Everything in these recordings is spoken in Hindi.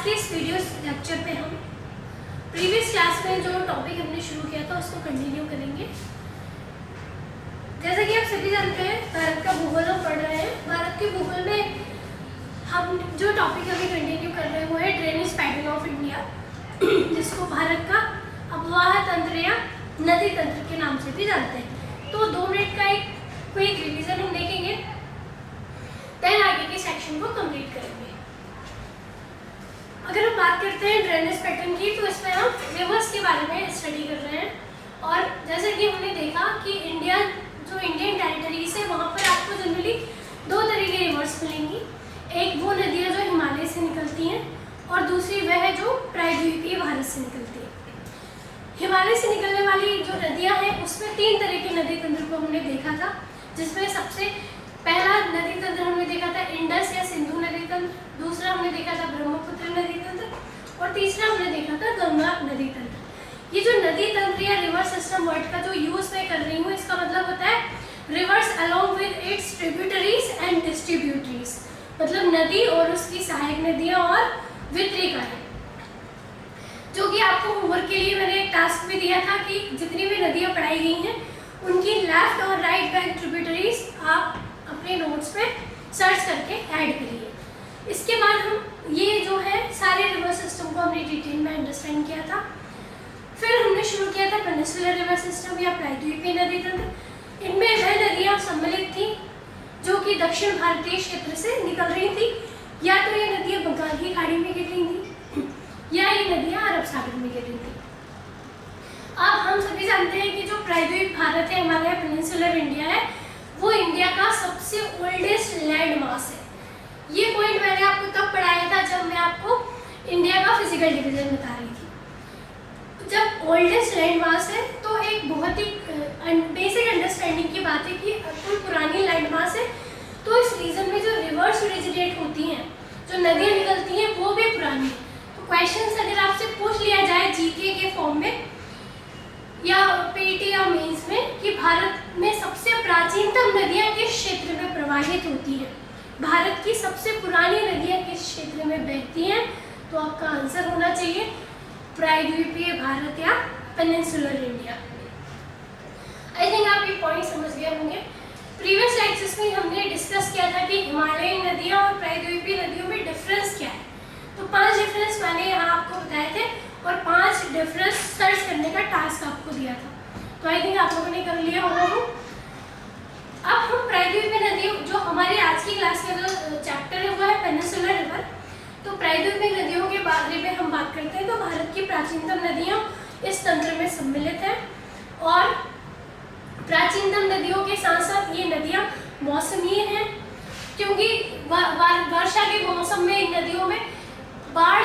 आज के इस वीडियो लेक्चर पे हम प्रीवियस क्लास में जो टॉपिक हमने शुरू किया था उसको कंटिन्यू करेंगे। जैसा कि आप सभी जानते हैं भारत का भूगोल हम पढ़ रहे हैं। भारत के भूगोल में हम जो टॉपिक अभी कंटिन्यू कर रहे हैं वो है ड्रेनेज पैटर्न ऑफ इंडिया, जिसको भारत का अववाह तंत्र या नदी तंत्र के नाम से भी जानते हैं। तो 2 मिनट का एक क्विक रिवीजन हम देखेंगे, देन आगे के सेक्शन को कंप्लीट करेंगे। अगर हम बात करते हैं ड्रेनेज पैटर्न की, तो इसमें हम रिवर्स के बारे में स्टडी कर रहे हैं। और जैसे कि हमने देखा कि इंडियन टेरिटरीज है वहाँ पर आपको जनरली 2 तरह की रिवर्स मिलेंगी। एक वो नदियाँ जो हिमालय से निकलती हैं और दूसरी वह है जो प्रायद्वीपीय भारत से निकलती है। हिमालय से निकलने वाली जो नदियाँ हैं उसमें 3 तरह के नदी तंत्र को हमने देखा था, जिसमें सबसे पहला नदी तंत्र हमने देखा था इंडस या सिंधु नदी तंत्र, दूसरा हमने देखा था ब्रह्मपुत्र नदी तंत्र और तीसरा हमने देखा था गंगा नदी तंत्र। ये जो नदी तंत्र या रिवर सिस्टम वर्ड का जो यूज मैं कर रही हूँ, इसका मतलब होता है reverse along with its tributaries and distributaries, मतलब नदी और उसकी सहायक नदियाँ और वितरिकाएं। जो कि आपको होमवर्क के लिए मैंने एक टास्क भी दिया था कि जितनी भी नदियाँ पढ़ाई गई हैं उनकी लेफ्ट और राइट बैंक ट्रिब्यूटरीज आप अपने नोट्स में सर्च करके ऐड करिए। इसके बाद हम ये जो है सारे रिवर सिस्टम को हमने डिटेल में अंडरस्टैंड किया था। फिर हमने शुरू किया था पेनिनसुलर रिवर सिस्टम या प्रायद्वीपीय नदी तंत्र। इनमें वह नदियाँ सम्मिलित थी जो कि दक्षिण भारतीय क्षेत्र से निकल रही थी, या तो ये नदियाँ बंगाल की खाड़ी में गिर रही थी या ये नदियाँ अरब सागर में गिर रही थी। अब हम सभी जानते हैं कि जो प्रायद्वीप भारत है, हमारा पेनिनसुलर इंडिया है, वो इंडिया का सबसे ओल्डेस्ट लैंड मास है। ये पॉइंट मैंने आपको तब पढ़ाया था जब मैं आपको इंडिया का फिजिकल डिवीजन बता रही थी। जब ओल्डेस्ट लैंड मास है तो एक बहुत ही बेसिक अंडरस्टैंडिंग की बात है कि कोई पुरानी लैंड मास है तो इस रीजन में जो रिवर्स ओरिजिनेट होती हैं, जो नदियाँ निकलती हैं, वो भी पुरानी है। तो क्वेश्चन अगर आपसे पूछ लिया जाए जीके के फॉर्म में या पीटी या मेंस में कि भारत में सबसे प्राचीनतम नदियाँ किस क्षेत्र में प्रवाहित होती हैं, भारत की सबसे पुरानी नदियाँ किस क्षेत्र में बहती हैं, तो आपका आंसर होना चाहिए प्रायद्वीपीय भारत या पेनिनसुलर इंडिया। आई थिंक आप ये पॉइंट समझ गए होंगे। प्रीवियस लेक्चर्स में हमने डिस्कस किया था कि हिमालयन नदियाँ और प्रायद्वीपीय नदियों में डिफरेंस क्या है। तो 5 डिफरेंस मैंने यहाँ आपको बताए थे और 5 डिफरेंस सर्च करने का टास्क आपको दिया था, तो आई थिंक आप लोगों ने कर लिया होगा वो। अब हम प्रायद्वीपीय नदियों, जो हमारी आज की क्लास का जो चैप्टर है वो है पेनिनसुलर रिवर, तो प्रायद्वीपीय नदियों के बारे में हम बात करते हैं। तो भारत की प्राचीनतम नदियाँ इस तंत्र में सम्मिलित हैं और प्राचीनतम नदियों के साथ साथ ये नदियाँ मौसमीय हैं, क्योंकि वर्षा के मौसम में इन नदियों में बाढ़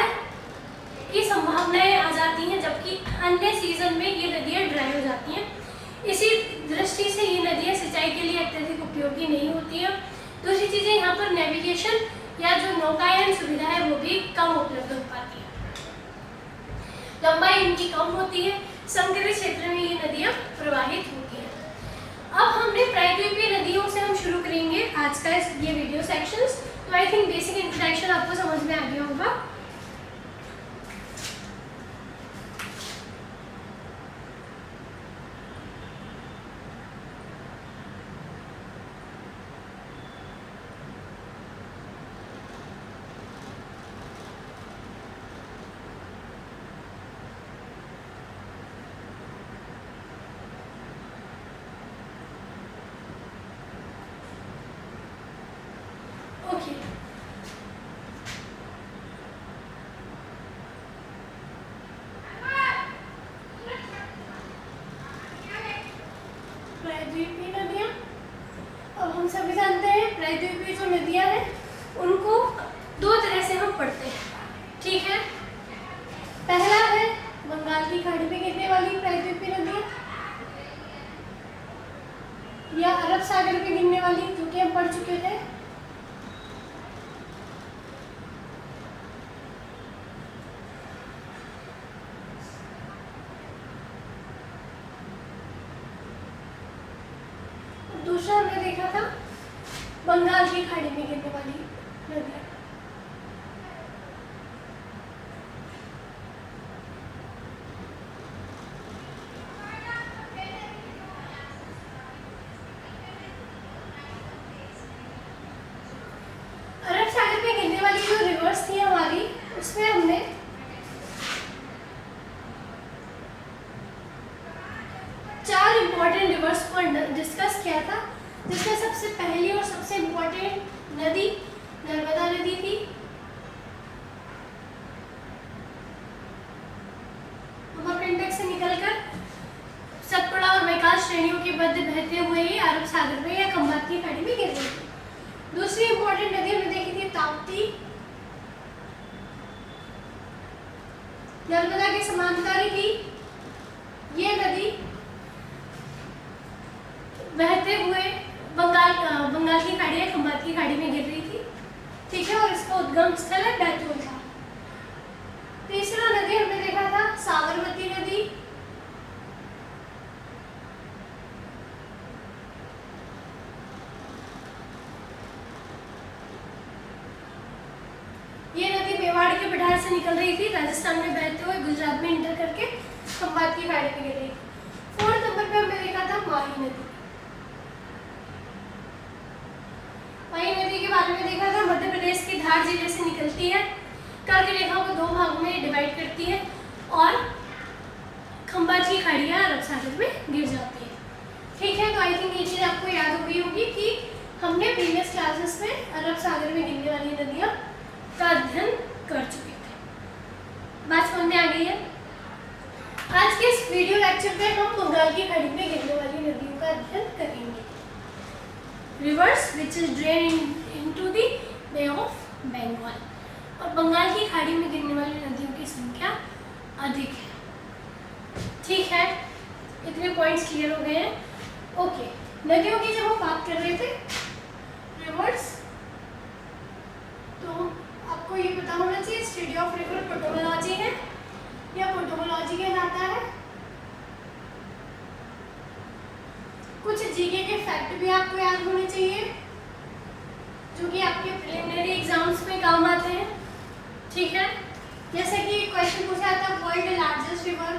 की संभावनाएं आ जाती हैं, जबकि अन्य सीजन में ये नदियाँ ड्राई हो जाती हैं। इसी दृष्टि से ये नदियाँ सिंचाई के लिए अत्यधिक उपयोगी नहीं होती हैं। दूसरी चीज़ें, यहाँ पर नेविगेशन या जो नौकायन सुविधा है वो भी कम उपलब्ध हो पाती है, लंबाई इनकी कम होती है, संकरित क्षेत्र में ये नदियाँ प्रवाहित होती हैं। अब हमने प्रायद्वीपीय नदियों से हम शुरू करेंगे आज का ये वीडियो सेक्शंस। तो आई थिंक बेसिक इंट्रोडक्शन आपको समझ में आ गया होगा। ओके, प्रायद्वीपीय नदियाँ, अब हम सभी जानते हैं प्रायद्वीपीय जो नदियाँ हैं उनको 2 तरह से हम पढ़ते हैं, ठीक है। पहला है बंगाल की खाड़ी में गिरने वाली प्रायद्वीपीय नदियाँ या अरब सागर में गिरने वाली, जो कि हम पढ़ चुके थे। दूसरा हमने देखा था बंगाल की खाड़ी में गिरने वाली नदियाँ। इसमें हमने चार इंपॉर्टेंट रिवर्स पर डिस्कस किया था, जिसमें सबसे पहली और सबसे इंपॉर्टेंट नदी नर्मदा नदी थी। अमरकंटक से निकलकर सतपुड़ा और मैकाल श्रेणियों के मध्य बहते हुए ही अरब सागर में या खंबात की खाड़ी में गिर रही थी। दूसरी इंपॉर्टेंट नदी हमने देखी थी ताप्ती, नर्मदा के समांतर थी। ये नदी बहते हुए बंगाल की खाड़ी या खंबात की खाड़ी में गिर रही थी, ठीक है, और इसका उद्गम स्थल है बैतूल था। तीसरा नदी हमने देखा था साबरमती नदी। ये नदी मेवाड़ के पठार से निकल रही थी, राजस्थान में बहते हुए गुजरात में इंटर करके खंबात की खाड़ी में गिर रही थी। फोर्थ नंबर पे हमने देखा था माही नदी। माही नदी के बारे में देखा था, मध्य प्रदेश के धार जिले से निकलती है, कर्क रेखा को 2 भागों में डिवाइड करती है और खंबात की खाड़ियाँ अरब सागर में गिर जाती है, ठीक है। तो आई थिंक ये चीज़ आपको याद हो गई होगी कि हमने प्रीवियस क्लासेस में अरब सागर में गिरने वाली नदियाँ का अध्ययन कर चुके थे। बात समझ में आ गई है। आज के इस वीडियो लेक्चर में हम बंगाल की खाड़ी में गिरने वाली नदियों का अध्ययन करेंगे। Rivers which is drain into the bay of Bengal, और बंगाल की खाड़ी में गिरने वाली नदियों की संख्या अधिक है, ठीक है। इतने पॉइंट्स क्लियर हो गए हैं। ओके, नदियों की जब हम बात कर रहे थे रिवर्स, तो आपको ये पता होना चाहिए स्टडी ऑफ रिवर पोटोमोलॉजी है या पोटोमोलॉजी कहलाता है। कुछ जीके के फैक्ट भी आपको याद होने चाहिए जो कि आपके प्रिलिमिनरी एग्जाम्स में काम आते हैं, ठीक है। जैसे कि क्वेश्चन पूछा था वर्ल्ड लार्जेस्ट रिवर,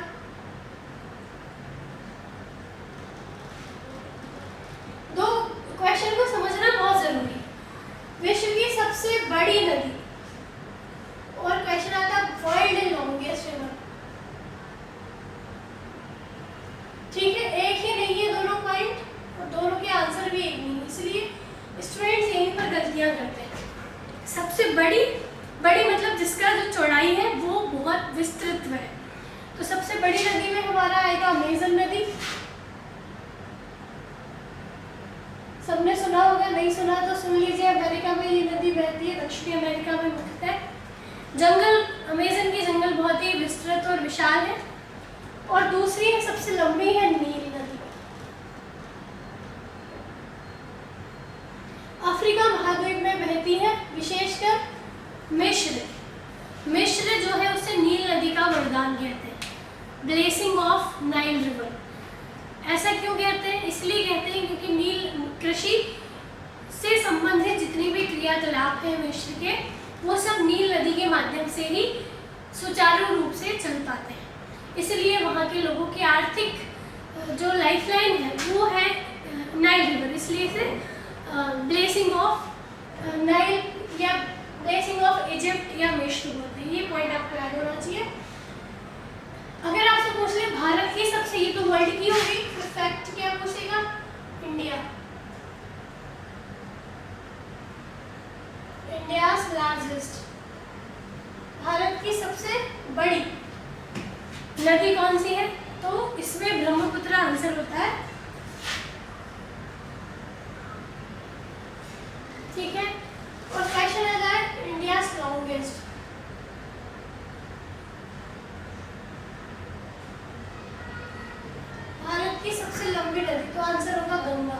दो क्वेश्चन को समझना बहुत जरूरी है। विश्व की सबसे बड़ी नदी, और क्वेश्चन आता वर्ल्ड लॉन्गेस्ट रिवर, ठीक है। एक ही नहीं है दोनों पॉइंट, और दोनों के आंसर भी एक नहीं, इसलिए स्टूडेंट्स यहीं पर गलतियां करते हैं। सबसे बड़ी मतलब जिसका जो चौड़ाई है वो बहुत विस्तृत है, तो सबसे बड़ी नदी में हमारा आएगा अमेजन नदी। सबने सुना होगा, नहीं सुना तो सुन लीजिए। अमेरिका में ये नदी बहती है, दक्षिणी अमेरिका में मुख्यतः। जंगल, अमेजन की जंगल बहुत ही विस्तृत और विशाल है। और दूसरी है सबसे लंबी है नील नदी। अफ्रीका महाद्वीप में बहती है, विशेषकर मिस्र जो है उसे नील नदी का वरदान कहते हैं, ब्लेसिंग ऑफ नाइल रिवर। ऐसा क्यों कहते हैं? इसलिए कहते हैं क्योंकि नील कृषि से संबंधित जितनी भी क्रियाकलाप हैं मिस्र के, वो सब नील नदी के माध्यम से ही सुचारू रूप से चल पाते हैं। इसलिए वहाँ के लोगों की आर्थिक जो लाइफलाइन है वो है नाइल रिवर, इसलिए इसे ब्लेसिंग ऑफ नाइल या ब्लेसिंग ऑफ इजिप्ट या मिस्र बोलते हैं। ये पॉइंट आपको याद होना चाहिए। अगर आपसे पूछ ले भारत की सबसे, ये तो वर्ल्ड की होगी, तो फैक्ट क्या पूछेगा? इंडियाज लार्जेस्ट, भारत की सबसे बड़ी नदी कौन सी है? तो इसमें ब्रह्मपुत्र आंसर होता है, ठीक है। और क्वेश्चन आ जाए इंडियाज लॉन्गेस्ट, भारत की सबसे लंबी नदी, तो आंसर होगा गंगा।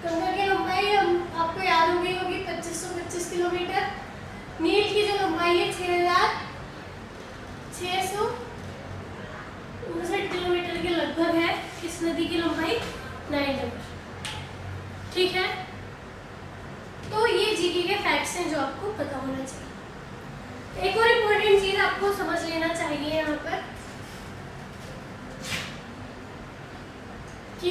गंगा की लंबाई आपको याद हो गई होगी 2525 किलोमीटर। नील की जो लंबाई है 6659 किलोमीटर के लगभग है। इस नदी की लंबाई 9 मीटर, ठीक है। तो ये जीके के फैक्ट्स हैं जो आपको पता होना चाहिए। एक और इम्पोर्टेंट चीज आपको समझ लेना चाहिए यहाँ पर कि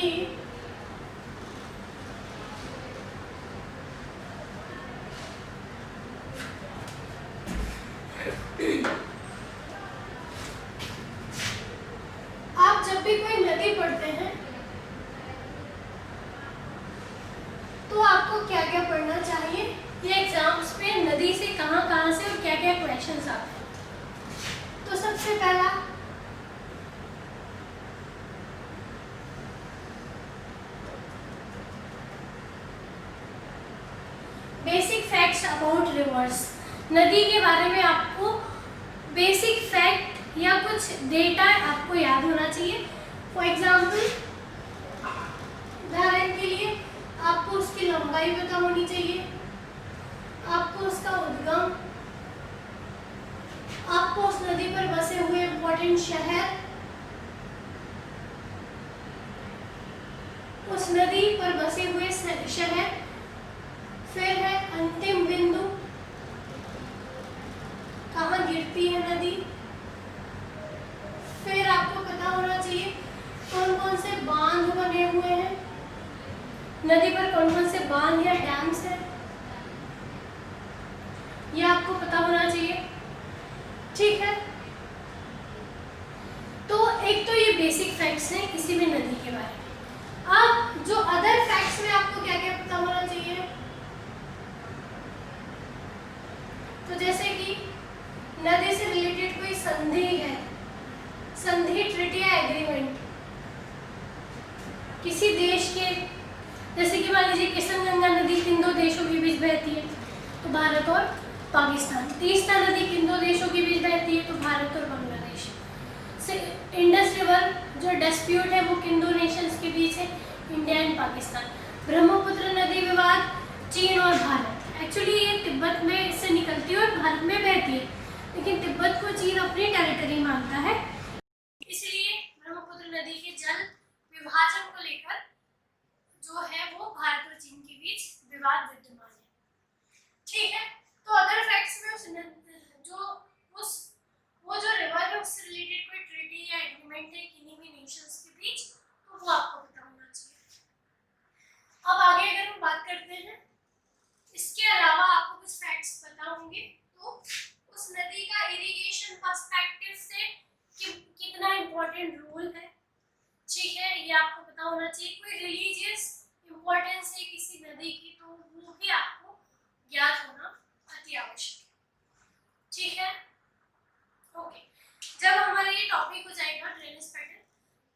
क्वेश्चंस आते हैं। तो सबसे पहला बेसिक फैक्ट्स अबाउट रिवर्स। नदी के बारे में आपको बेसिक फैक्ट या कुछ डेटा आपको याद होना चाहिए। फॉर एग्जाम्पल, उदाहरण के लिए आपको उसकी लंबाई पता होनी चाहिए, आपको उसका उद्गम, आपको उस नदी पर बसे हुए इम्पोर्टेंट शहर, उस नदी पर बसे हुए शहर, फिर है अंतिम बिंदु, कहाँ गिरती है नदी, फिर आपको पता होना चाहिए कौन कौन से बांध बने हुए हैं, नदी पर कौन कौन से बांध या डैम्स हैं, यह आपको पता होना चाहिए। ठीक है, तो एक तो ये बेसिक फैक्ट्स हैं किसी भी नदी के बारे में। अब जो अदर फैक्ट्स में आपको क्या क्या पता होना चाहिए, तो जैसे कि नदी से रिलेटेड कोई संधि है, संधि, ट्रीटी या एग्रीमेंट किसी देश के, जैसे कि मान लीजिए किशन गंगा नदी किन दो देशों के बीच बहती है, तो भारत और पाकिस्तान। तीस्ता नदी किन दो देशों के बीच बहती है, तो भारत और बांग्लादेश। इंडस रिवर जो डिस्प्यूट है वो किन दो नेशंस के बीच है, इंडिया एंड पाकिस्तान। ब्रह्मपुत्र नदी विवाद चीन और भारत। एक्चुअली ये तिब्बत में इससे निकलती है और भारत में बहती है, लेकिन तिब्बत को चीन अपनी टेरिटरी मानता है, इसलिए ब्रह्मपुत्र नदी के जल विभाजन को लेकर जो है वो भारत और चीन के बीच विवाद विद्यमान है। ठीक है, तो अदर फैक्ट्स में वो जो रिवर है उससे रिलेटेड कोई ट्रीटी या एग्रीमेंट है किन्हीं भी नेशंस के बीच, तो वो आपको पता होना चाहिए। अब आगे अगर हम बात करते हैं, इसके अलावा आपको कुछ फैक्ट्स पता होंगे, तो उस नदी का इरिगेशन पर्सपेक्टिव से कितना इम्पोर्टेंट रोल है। ठीक है, ये आपको पता होना चाहिए। कोई रिलीजियस इम्पोर्टेंस है किसी नदी की, तो वो भी आपको ज्ञात होना अति आवश्यक है। ठीक है, ओके। जब हमारा ये टॉपिक हो जाएगा ड्रेनेज पैटर्न,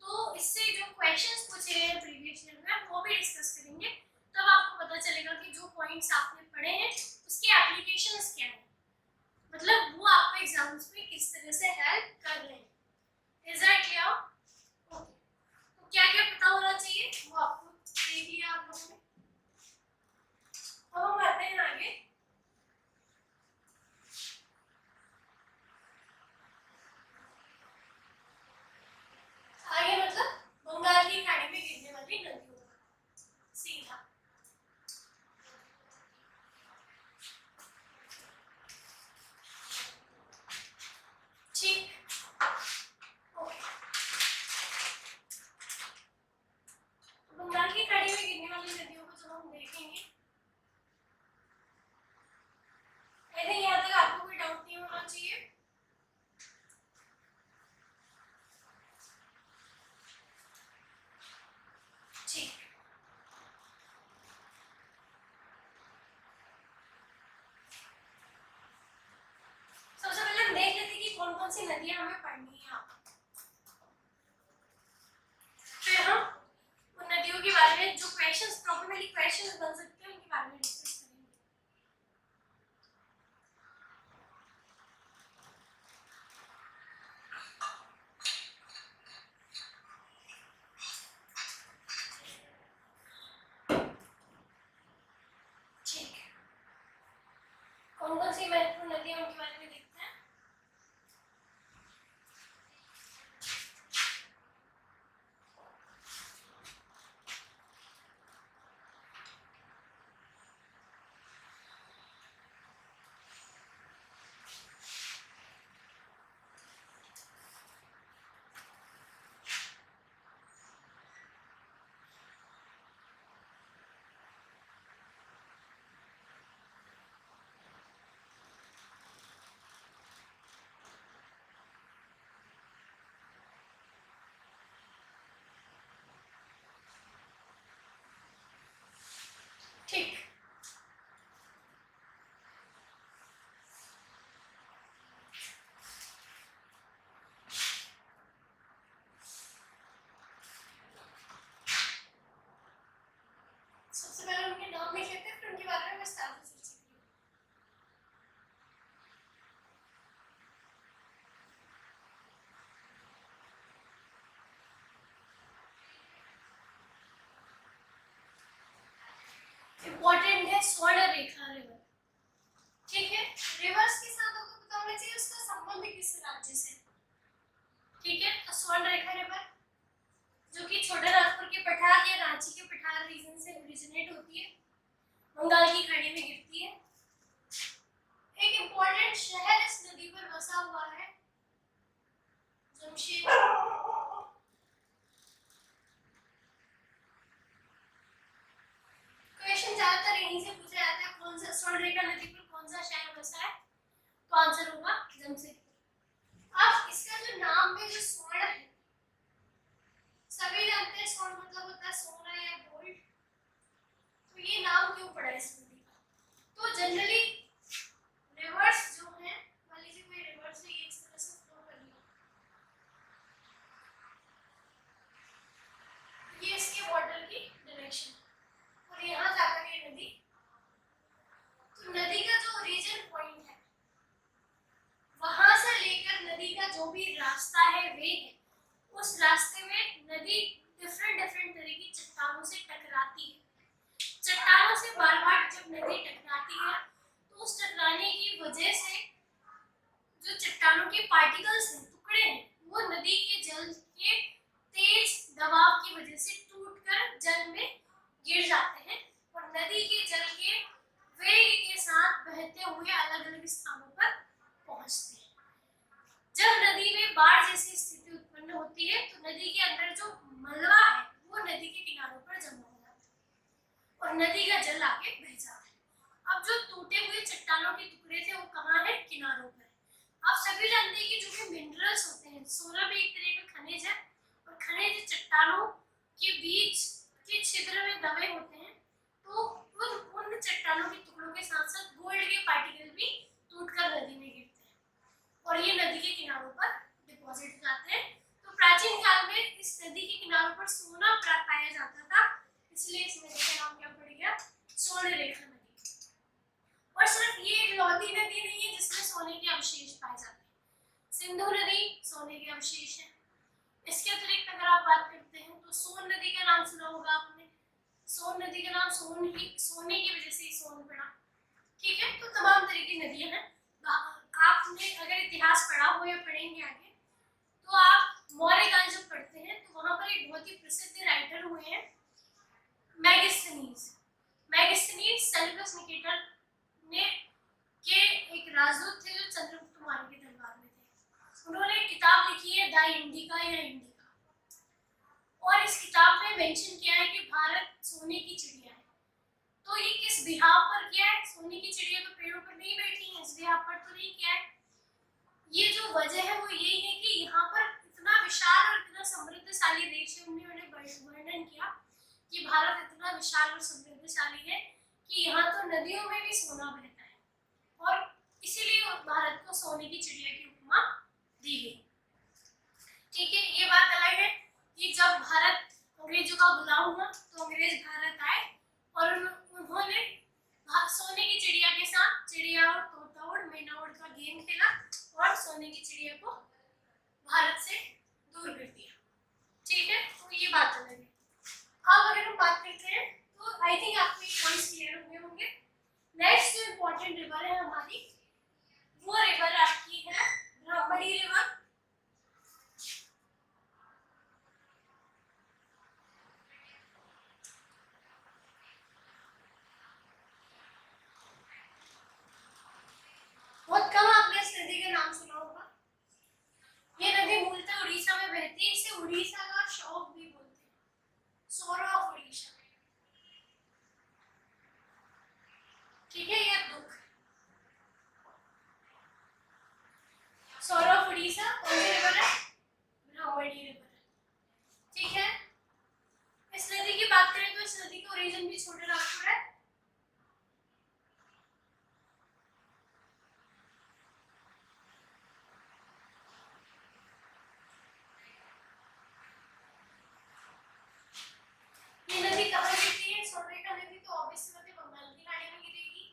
तो इससे जो क्वेश्चंस पूछे गए हैं प्रीवियस ईयर में वो भी डिस्कस करेंगे, तब आपको पता चलेगा कि जो पॉइंट्स आपने पढ़े हैं उसके एप्लीकेशंस क्या हैं, मतलब वो आपको एग्जाम्स में किस तरह से हेल्प कर रहे हैं। Is that clear? ओके, तो क्या क्या पता होना चाहिए वो आपको देख लिया आप लोगों ने। अब हम आते हैं आगे। आगे मतलब बंगाल की खाड़ी में गिरने वाली नदियों का सीधा। ठीक, ओके। बंगाल की खाड़ी में गिरने वाली नदियों को जब हम देखेंगे, आई थिंक यहाँ तक आपको कोई डाउट नहीं होना चाहिए। ठीक, सबसे पहले हम देख लेते हैं कि कौन कौन सी नदियां हमें पढ़नी है। फिर हम उन नदियों के बारे में जो क्वेश्चंस, प्रॉब्लमेटिक क्वेश्चंस बन सकते हैं उनके बारे में डिस्कस करेंगे। ठीक, कौन कौन सी महत्वपूर्ण नदियां उनके बारे में देखते हैं। किस राज्य से? ठीक है, तो स्वर्णरेखा रिवर जो कि छोटा नागपुर के पठार या रांची के पठार रीजन से ओरिजिनेट होती है, बंगाल की खाड़ी में गिरती है। एक इम्पोर्टेंट शहर इस नदी पर बसा हुआ है, जमशेदपुर। क्वेश्चन ज्यादातर यहीं से पूछा जाता है, कौन सा स्वर्णरेखा नदी पर कौन सा शहर बसा है, तो आंसर होगा जमशेदपुर। अब इसका जो नाम में जो स्वर्ण है, सभी जानते हैं स्वर्ण मतलब होता है सोना या गोल्ड, तो ये नाम क्यों पड़ा इस नदी का? तो जनरली रिवर्स जो है, मान लीजिए कोई रिवर्स है, ये इस तरह से फ्लो कर रही है, ये इसके वाटर की डायरेक्शन और यहाँ जाकर ये नदी, तो नदी का जो ओरिजिन पॉइंट है वहां से लेकर नदी का जो भी रास्ता है वे है, उस रास्ते में नदी डिफरेंट तरह की चट्टानों से टकराती है। चट्टानों से बार बार जब नदी टकराती है तो उस टकराने की वजह से जो चट्टानों के पार्टिकल्स हैं, टुकड़े हैं, वो नदी के जल के तेज दबाव की वजह से टूटकर जल में गिर जाते हैं और नदी के जल के वेग के साथ बहते हुए अलग अलग स्थानों पर पहुंचते हैं। जब नदी में बाढ़ जैसी स्थिति उत्पन्न होती है तो नदी के अंदर जो मलबा है वो नदी के किनारों पर जमा हो जाता है और नदी का जल आगे बह जाता है। अब जो टूटे हुए चट्टानों के टुकड़े थे वो कहाँ है? किनारों पर। आप सभी जानते हैं कि जो भी मिनरल्स होते हैं, सोना भी एक तरह का खनिज है और खनिज चट्टानों के बीच के छिद्र में दबे होते हैं, तो उन चट्टानों के टुकड़ों के साथ साथ गोल्ड के पार्टिकल भी टूटकर नदी में गिरते हैं और ये नदी के किनारों पर डिपॉजिट हो जाते हैं। तो प्राचीन काल में इस नदी के किनारों पर सोना पाया जाता था, इसलिए इस नदी का नाम क्या पड़ गया? स्वर्णरेखा नदी। और सिर्फ ये इकलौती नदी नहीं है जिसमें सोने के अवशेष पाए जाते हैं, सिंधु नदी सोने के अवशेष है। इसके अतिरिक्त अगर आप बात करते हैं तो सोन नदी का नाम सुना होगा आपने। सोन नदी का नाम सोने की वजह से ही सोन पड़ा। ठीक है, तो तमाम तरह की नदियां हैं। आपने अगर इतिहास पढ़ा हो या पढ़ेंगे आगे तो आप मौर्य काल जब पढ़ते हैं तो वहां पर एक बहुत ही प्रसिद्ध राइटर हुए हैं मैगस्थनीज। मैगस्थनीज सेल्यूकस निकेटर ने के एक राजदूत थे जो चंद्रगुप्त मौर्य के दरबार में थे। उन्होंने एक किताब लिखी है द इंडिका या इंडिका, और इस किताब में मेंशन किया है कि भारत सोने की चिड़िया है। तो ये किस बिहाव पर किया है? सोने की चिड़िया तो पेड़ों पर नहीं बैठी है, इस बिहाव पर तो नहीं किया है। ये जो वजह है वो यही है कि यहाँ पर इतना विशाल और इतना समृद्धशाली देश है। उन्होंने वर्णन किया कि भारत इतना विशाल और समृद्धशाली है कि यहाँ तो नदियों में भी सोना बहता है और इसीलिए भारत को सोने की चिड़िया की उपमा दी गई। ठीक है, ये बात अलग है कि जब भारत अंग्रेजों का गुलाम हुआ तो अंग्रेज भारत आए और उन्होंने सोने की चिड़िया के साथ चिड़िया और तोता उड़ मैना उड़ का गेम खेला और सोने की चिड़िया को भारत से दूर कर दिया। ठीक है, तो ये बात अलग है। अब अगर हम बात करते हैं तो आई थिंक आपको ये पॉइंट्स क्लियर हो गए होंगे। नेक्स्ट जो इम्पोर्टेंट रिवर है हमारी, वो रिवर आपकी है ब्राह्मणी रिवर। बहुत कम आपने इस नदी का नाम सुना होगा। ये नदी मूलतः उड़ीसा में बहती है, इसे उड़ीसा का शौक भी बोलते हैं, सोरो ऑफ उड़ीसा। ठीक है, यह दुख सोरो ऑफ उड़ीसा कौन सी रिवर है? ब्राह्मणी रिवर है। ठीक है, इस नदी की बात करें तो इस नदी का ओरिजिन भी छोटे नागपुर है। ये नदी कहाँ गिरती है? स्वर्णरेखा नदी तो ऑब्वियसली बात है बंगाल की खाड़ी में गिरेगी,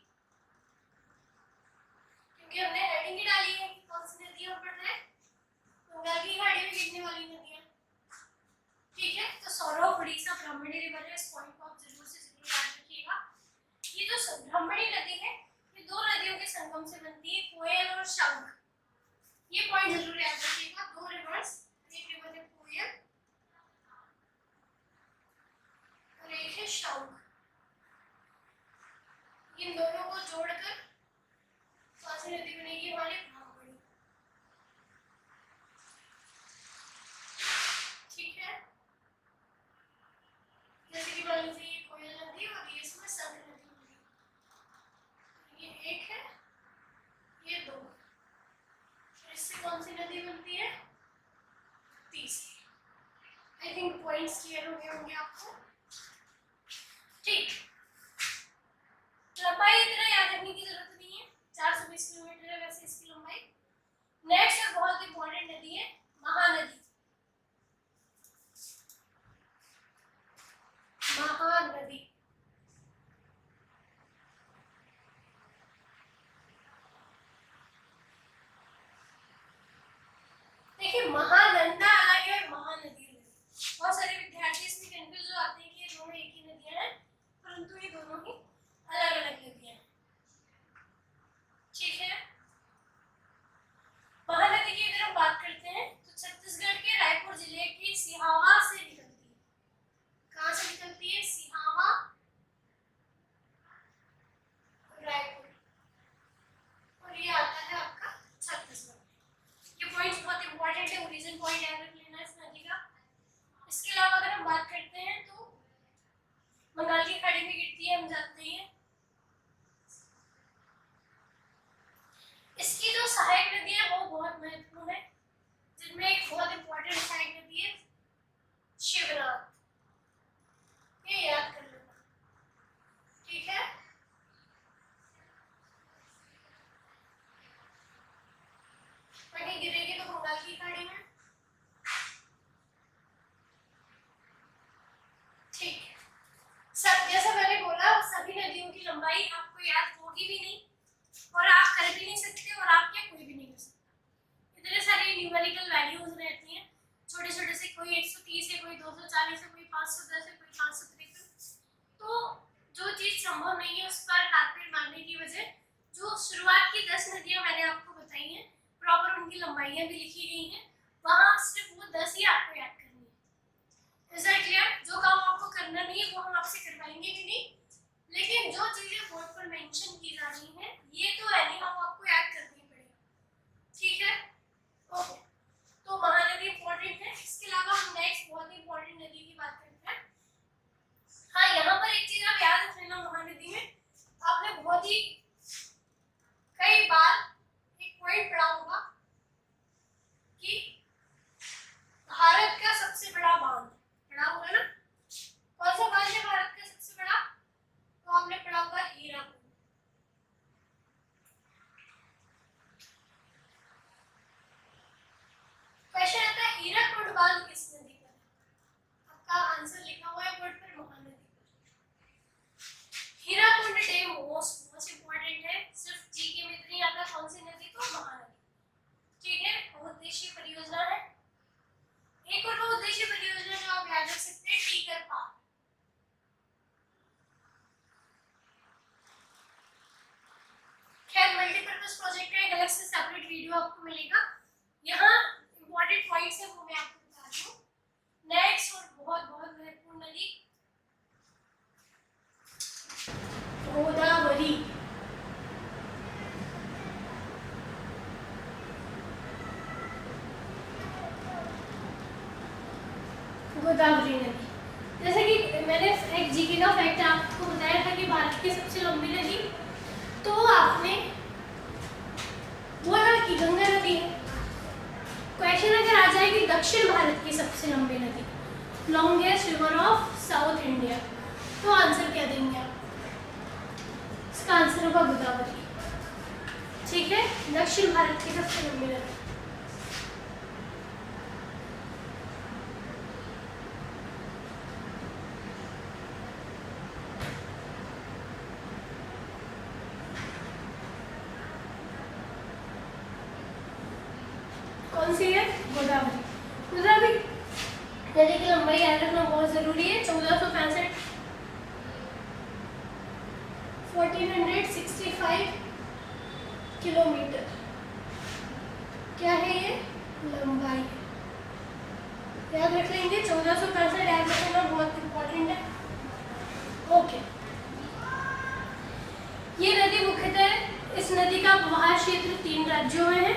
क्योंकि हमने हेडिंग ही डाली है कि कौन सी नदियां पढ़ रहे हैं, बंगाल की खाड़ी में गिरने वाली नदियां। ठीक है, तो सोरो ऑफ उड़ीसा ब्राह्मणी रिवर है, इस पॉइंट को आप जरूर से जरूर याद रखिएगा। ये जो ब्राह्मणी नदी है ये दो नदियों के संगम से बनती है, कोयल और शंख। ये पॉइंट जरूर याद रखिएगा। दो रिवर्स, एक रिवर है कोयल और एक है शाउक। इन दोनों को जोड़कर कौन सी नदी बनेगी? हमारी ब्रह्मपुत्र। ठीक है, जैसे कि मान लीजिए ये कोयल नदी और ये इसमें संग नदी होगी। ये एक है, ये दो, इससे कौन सी नदी बनती है? तीसरी। आई थिंक पॉइंट्स क्लियर हो गए होंगे आपको। ठीक, लंबाई इतना याद रखने की जरूरत नहीं है, 420 किलोमीटर है वैसे इसकी लंबाई। नेक्स्ट और बहुत इंपॉर्टेंट नदी है महानदी। महानदी देखिए, महानंदा अलग है, महानदी अलग है। बहुत सारे विद्यार्थी इसमें कंफ्यूज हो आते हैं कि ये दोनों एक ही नदियां हैं, परंतु ये दोनों ही अलग अलग नदियां हैं। ठीक है, महानदी की अगर हम बात करते हैं तो छत्तीसगढ़ के रायपुर जिले की सिहावा से निकलती है। कहाँ से निकलती है? सिहावा, रायपुर, और ये आता है आपका छत्तीसगढ़। ये पॉइंट्स बहुत इंपॉर्टेंट है, ओरिजिन पॉइंट याद रख लेना इस नदी का। इसके अलावा अगर हम बात करते हैं तो बंगाल की खाड़ी में गिरती है, हम जानते हैं। इसकी जो सहायक नदी है वो बहुत महत्वपूर्ण है, जिनमें एक बहुत इंपॉर्टेंट सहायक नदी है शिवनाथ। ये याद कर लेना। ठीक है, वहीं गिरेगी तो बंगाल की खाड़ी में। ठीक है, सब जैसा मैंने बोला सभी नदियों की लंबाई आपको याद होगी भी नहीं और आप कर भी नहीं सकते और आप क्या कोई भी नहीं कर सकता। इतने सारे न्यूमेरिकल वैल्यूज रहती हैं, छोटे छोटे से, कोई 130 है, कोई 240 है, कोई 510 है, कोई 553। तो जो चीज संभव नहीं है उस पर हाथ पैर मारने की वजह जो शुरुआत की 10 नदियां मैंने आपको बताई हैं, प्रॉपर उनकी लंबाइयां भी लिखी गई हैं, वहां सिर्फ वो 10 ही आपको याद करनी है। Is that clear? जो काम आपको करना नहीं है वो हम आपसे करवाएंगे भी नहीं, लेकिन जो चीजें बोर्ड पर मेंशन की जा रही हैं ये तो एनी हाउ आपको याद करनी पड़ेगा। ठीक है, ओके। तो महानदी इंपॉर्टेंट है। इसके अलावा हम नेक्स्ट बहुत ही इंपॉर्टेंट नदी की बात करते हैं। हाँ, यहाँ पर एक चीज आप याद रख लेना, महानदी में आपने बहुत ही कई बार एक पॉइंट पढ़ा होगा कि भारत का सबसे बड़ा बांध पढ़ा होगा ना। कौन सा बांध है भारत का सबसे बड़ा? तो आपने पढ़ा होगा हीराकुंड। क्वेश्चन आता है हीराकुंड बांध किस नदी पर है? आपका आंसर लिखा हुआ है बोर्ड पर, महानदी पर। हीराकुंड डैम मोस्ट इंपॉर्टेंट है, सिर्फ जीके में नहीं आता कौन सी नदी, तो महानदी। ठीक है, बहुउद्देशीय परियोजना है। एक और बहुउद्देशीय परियोजना जो आप याद रख सकते हैं, टीकर पार। खैर मल्टीपर्पज प्रोजेक्ट का एक अलग से सेपरेट वीडियो आपको मिलेगा। यहाँ इंपॉर्टेंट पॉइंट्स है वो मैं आपको बता रही हूँ। नेक्स्ट और बहुत बहुत महत्वपूर्ण नदी गोदावरी। गोदावरी नदी, जैसे कि मैंने एक जीके का फैक्ट आपको बताया था कि भारत की सबसे लंबी नदी, तो आपने बोला कि गंगा नदी है। क्वेश्चन अगर आ जाए कि दक्षिण भारत की सबसे लंबी नदी, longest river of south India, तो आंसर क्या देंगे आप? इसका आंसर होगा गोदावरी। ठीक है, दक्षिण भारत की सबसे लंबी नदी। कौन सी है? गोदावरी। गोदावरी नदी की लंबाई याद रखना बहुत जरूरी है, 1465 1465 किलोमीटर क्या है ये? लंबाई। याद रख लेंगे 1465, याद रखना बहुत इंपॉर्टेंट है। ओके, ये नदी मुख्यतः, इस नदी का प्रवाह क्षेत्र 3 राज्यों में है।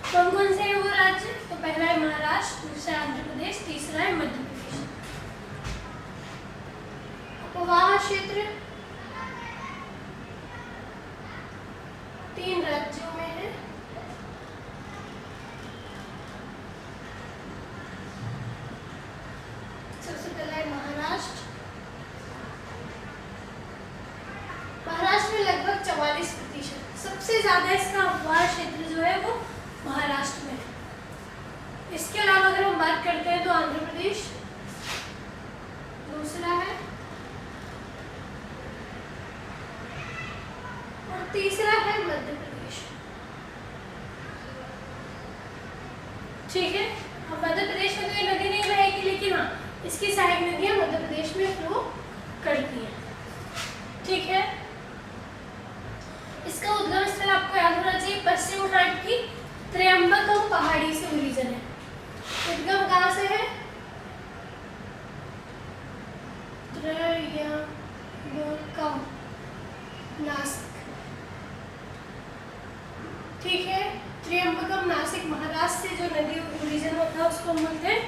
कौन कौन से हैं वो राज्य? तो पहला है महाराष्ट्र, दूसरा आंध्र प्रदेश, तीसरा है मध्य प्रदेश। प्रवाह क्षेत्र 3 राज्यों में है। सबसे पहला है महाराष्ट्र। महाराष्ट्र में लगभग 44%, सबसे ज्यादा इसका प्रवाह क्षेत्र जो है वो महाराष्ट्र में है। इसके अलावा अगर हम बात करते हैं तो आंध्र प्रदेश दूसरा है और तीसरा है मध्य प्रदेश। ठीक है, अब मध्य प्रदेश में तो ये नदी नहीं बहेगी, लेकिन हाँ इसकी सहायक नदियां मध्य प्रदेश में फ्लो करती हैं। ठीक है, इसका उद्गम स्थल आपको याद होना चाहिए, पश्चिम घाट की त्र्यंबकम पहाड़ी से ओरिजिन है। उद्गम कहाँ से है? त्र्यंबकम, नासिक। ठीक है, त्र्यंबकम नासिक महाराष्ट्र से जो नदी ओरिजिन होता है उसको हम बोलते हैं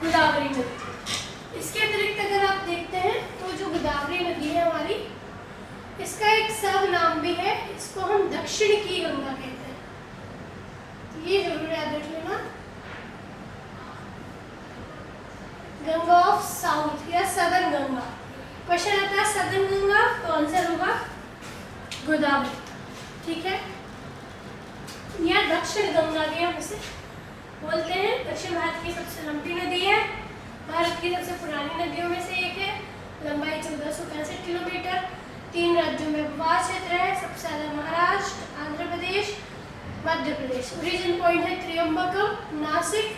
गोदावरी नदी। इसके अतिरिक्त अगर आप देखते हैं तो जो गोदावरी नदी है हमारी, इसका एक सब नाम भी है, इसको हम दक्षिण की गंगा कहते हैं। तो ये जरूर याद रख लेना, गंगा ऑफ साउथ या सदर्न गंगा। क्वेश्चन आता है सदर्न गंगा, तो आंसर होगा गोदावरी। ठीक है, या दक्षिण गंगा भी हम इसे बोलते हैं। दक्षिण भारत की सबसे लंबी नदी है, भारत की सबसे पुरानी नदियों में से एक है, लंबाई 1465 किलोमीटर, 3 राज्यों में प्रवाह क्षेत्र है, सबसे ज्यादा महाराष्ट्र, आंध्र प्रदेश, मध्य प्रदेश। ओरिजिन पॉइंट है त्र्यंबकम, नासिक,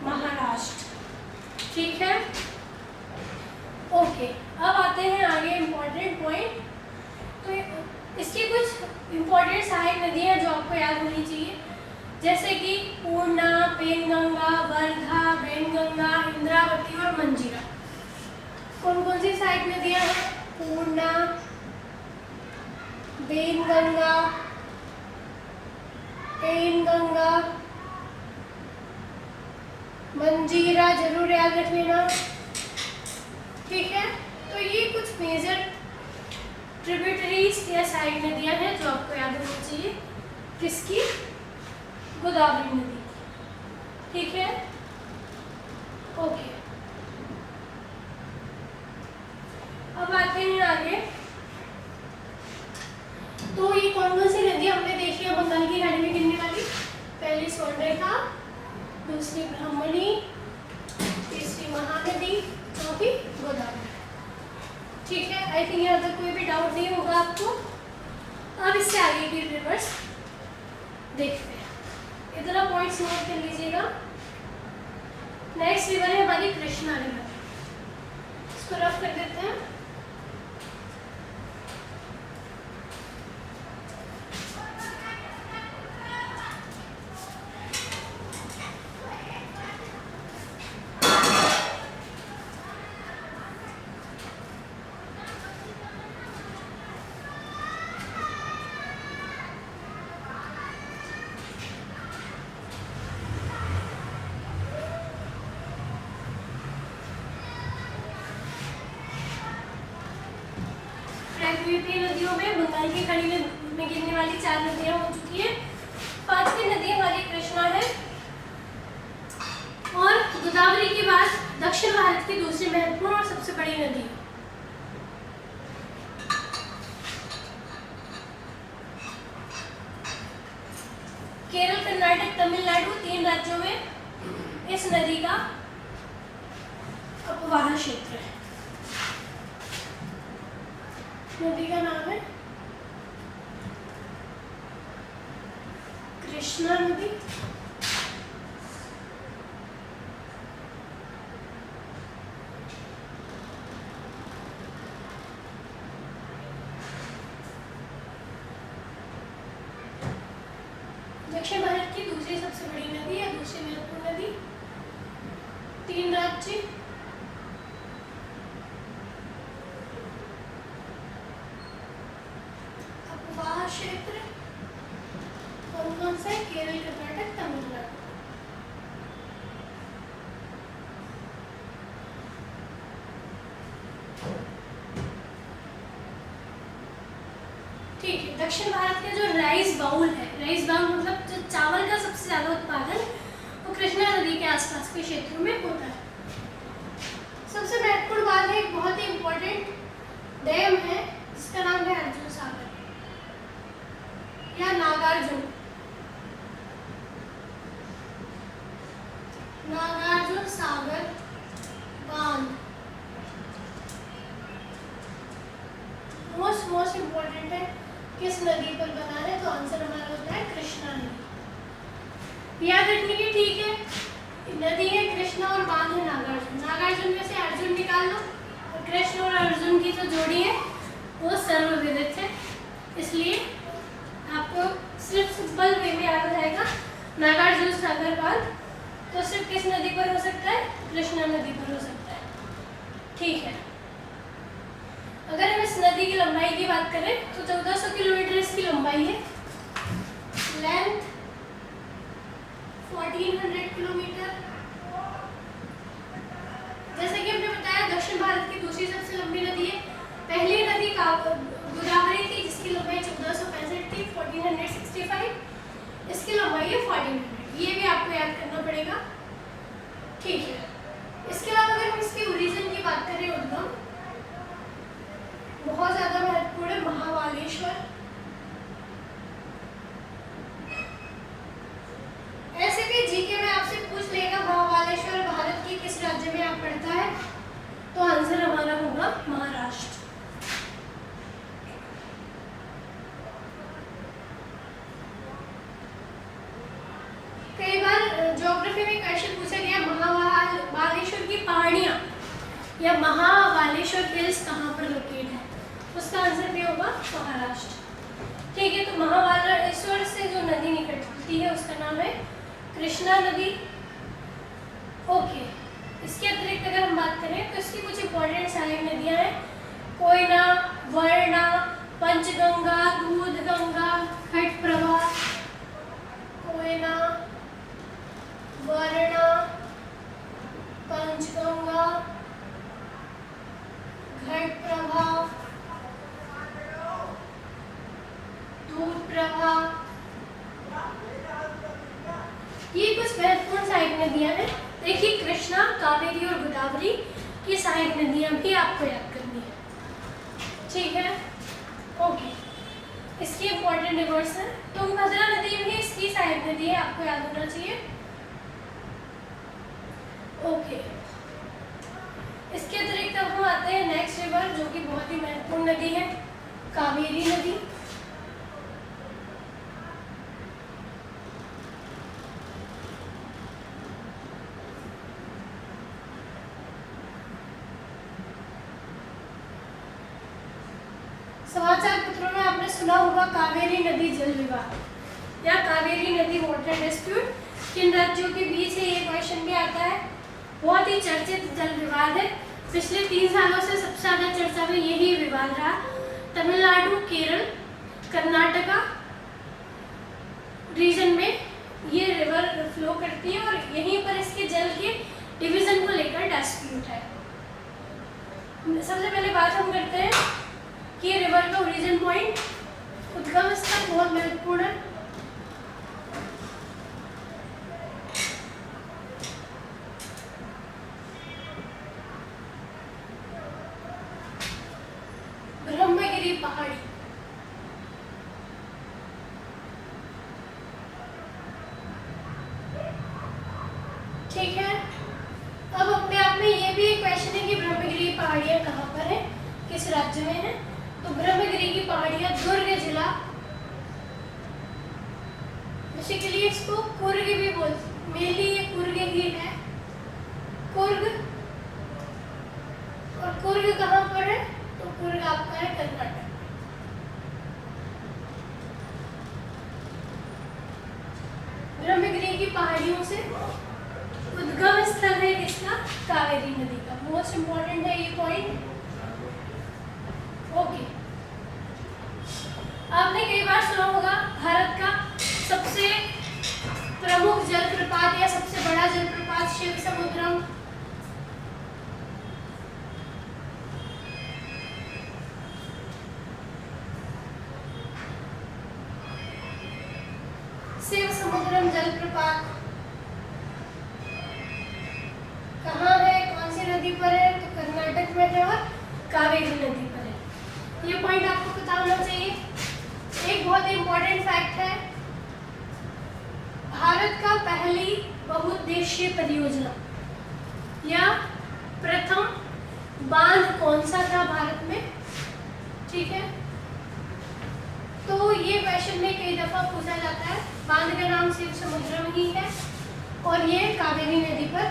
महाराष्ट्र। ठीक है, ओके, अब आते हैं आगे इम्पोर्टेंट पॉइंट। तो इसकी कुछ इम्पोर्टेंट सहायक नदियाँ जो आपको याद होनी चाहिए, जैसे कि पूर्णा, पेनगंगा, वर्धा, वैनगंगा, इंद्रावती और मंजीरा। कौन कौन सी सहायक नदियाँ हैं? पूर्णा, वैनगंगा, पेनगंगा, मंजीरा, जरूर याद रख लेना। ठीक है, तो ये कुछ मेजर ट्रिब्यूटरीज या सहायक नदियां हैं जो आपको याद होनी चाहिए। किसकी? गोदावरी नदी। ठीक है, ओके, अब आते हैं आगे। तो ये कौन कौन सी नदियां हमने देखी है बंगाल की खाड़ी में गिरने वाली? पहली स्वर्णरेखा, दूसरी ब्राह्मणी, तीसरी महानदी, चौथी गोदावरी। ठीक है, आई थिंक यहाँ तक कोई भी डाउट नहीं होगा आपको। अब इससे आगे की रिवर्स देखते हैं, इतना पॉइंट्स नोट कर लीजिएगा। नेक्स्ट रिवर है हमारी कृष्णा रिवर, इसको रफ कर देते हैं। नदियों में बंगाल की खाड़ी में गिरने वाली 4 नदियां हो चुकी हैं। 5वीं नदी हमारी कृष्णा है और गोदावरी के बाद दक्षिण भारत की दूसरी महत्वपूर्ण और सबसे बड़ी नदी। केरल, कर्नाटक, तमिलनाडु 3 राज्यों में इस नदी का अपवाह क्षेत्र है। नदी का नाम है कृष्णा नदी। दक्षिण भारत की दूसरी सबसे बड़ी नदी या दूसरी महत्वपूर्ण नदी, 3 राज्य, अपवाह क्षेत्र, कौन कौन सा है? केरल, कर्नाटक, तमिलनाडु। ठीक है, दक्षिण भारत का जो राइस बाउल है, राइस बाउल मतलब जो चावल का सबसे ज्यादा उत्पादन वो कृष्णा नदी के आसपास के क्षेत्रों में होता है। सबसे महत्वपूर्ण बात है, एक बहुत ही इम्पोर्टेंट डैम है जिसका नाम है अर्जुन सागर या नागार्जुन, नागार्जुन सागर बांध। मोस्ट इम्पोर्टेंट है, किस नदी पर बना है? तो आंसर हमारा होता है कृष्णा नदी। याद रखने की, ठीक है, नदी है कृष्णा और बांध है नागार्जुन। नागार्जुन में से अर्जुन निकाल लो, और कृष्ण और अर्जुन की जो जोड़ी है वो सर्वविदित है, इसलिए आपको सिर्फ सिंपल वे में याद हो जाएगा नागार्जुन सागर बांध। तो सिर्फ किस नदी पर हो सकता है? कृष्णा नदी पर हो सकता है। ठीक है, अगर हम इस नदी की लंबाई की बात करें तो 1400 किलोमीटर इसकी लंबाई है, लेंथ 1400 किलोमीटर। जैसे कि हमने बताया दक्षिण भारत की दूसरी सबसे लंबी नदी है, पहली नदी गोदावरी थी जिसकी लंबाई 1465 थी, 1465, इसकी लंबाई है 1400, ये भी आपको याद करना पड़ेगा। ठीक है, इसके अलावा अगर हम इसके ओरिजिन की बात करें, उद्गम बहुत ज्यादा महत्वपूर्ण है, महाबालेश्वर। ऐसे भी जीके में आपसे पूछ लेगा महाबालेश्वर भारत के किस राज्य में आप पढ़ता है? तो आंसर हमारा होगा महाराष्ट्र। कई बार ज्योग्राफी में क्वेश्चन पूछा गया महाबालेश्वर की पहाड़ियां या महाबालेश्वर हिल्स कहाँ पर लोकेट है? उसका आंसर भी होगा महाराष्ट्र। ठीक है, तो महाबालेश्वर से जो नदी निकलती है उसका नाम है कृष्णा नदी। ओके, इसके अतिरिक्त अगर हम बात करें तो इसकी कुछ इंपॉर्टेंट सहायक नदियां हैं, कोयना, वर्णा, पंचगंगा, दूधगंगा, घटप्रभा, कोयना, वर्णा, पंचगंगा, घटप्रभा, दूधप्रभा, ये कुछ महत्वपूर्ण सहायक नदियां हैं। देखिए, कृष्णा, कावेरी और गोदावरी की सहायक नदियां भी आपको याद करनी है। ठीक है, ओके, इसकी इंपॉर्टेंट रिवर्स है, तुंगभद्रा नदी भी इसकी सहायक नदी है, आपको याद होना चाहिए। ओके, इसके अतिरिक्त अब हम आते हैं नेक्स्ट रिवर जो कि बहुत ही महत्वपूर्ण नदी है, कावेरी नदी। समाचार पत्रों में आपने सुना होगा कावेरी नदी जल विवाद या कावेरी नदी वाटर डिस्प्यूट, किन राज्यों के बीच है? ये क्वेश्चन भी आता है। बहुत ही चर्चित जल विवाद है, पिछले 3 सालों से सबसे ज्यादा चर्चा में यही विवाद रहा। तमिलनाडु, केरल, कर्नाटका रीजन में ये रिवर फ्लो करती है और यहीं पर इसके जल के डिवीजन को लेकर डिस्प्यूट है। सबसे पहले बात हम करते हैं कि रिवर का ओरिजिन पॉइंट, उद्गम स्थल बहुत महत्वपूर्ण है। ब्रह्मगिरी पहाड़ी, ठीक है। अब अपने आप में ये भी एक क्वेश्चन है कि ब्रह्मगिरी पहाड़ियां कहाँ पर है, किस राज्य में है? तो ब्रह्मगिरी की पहाड़ियां दुर्ग जिला, बेसिकली इसको कुर्ग भी बोलते, मेनली ये कुर्ग ही है, कुर्ग। और कुर्ग कहाँ पर है? तो कुर्ग आपका है कर्नाटक। ब्रह्मगिरी की पहाड़ियों से उद्गम स्थल है किसका? कावेरी नदी का। मोस्ट इंपॉर्टेंट है ये पॉइंट। ओके, आपने कई बार सुना होगा भारत का सबसे प्रमुख जलप्रपात या सबसे बड़ा जलप्रपात शिव समुद्रम। शिव समुद्रम जलप्रपात कहाँ है, कौन सी नदी पर है? तो कर्नाटक में है और कावेरी नदी पर है। ये पॉइंट आपको पता होना चाहिए। एक बहुत इंपॉर्टेंट फैक्ट है, भारत का पहली बहुउद्देशीय परियोजना या प्रथम बांध कौन सा था भारत में? ठीक है, तो ये क्वेश्चन में कई दफा पूछा जाता है। बांध का नाम शिव समुद्रम ही है और ये कावेरी नदी पर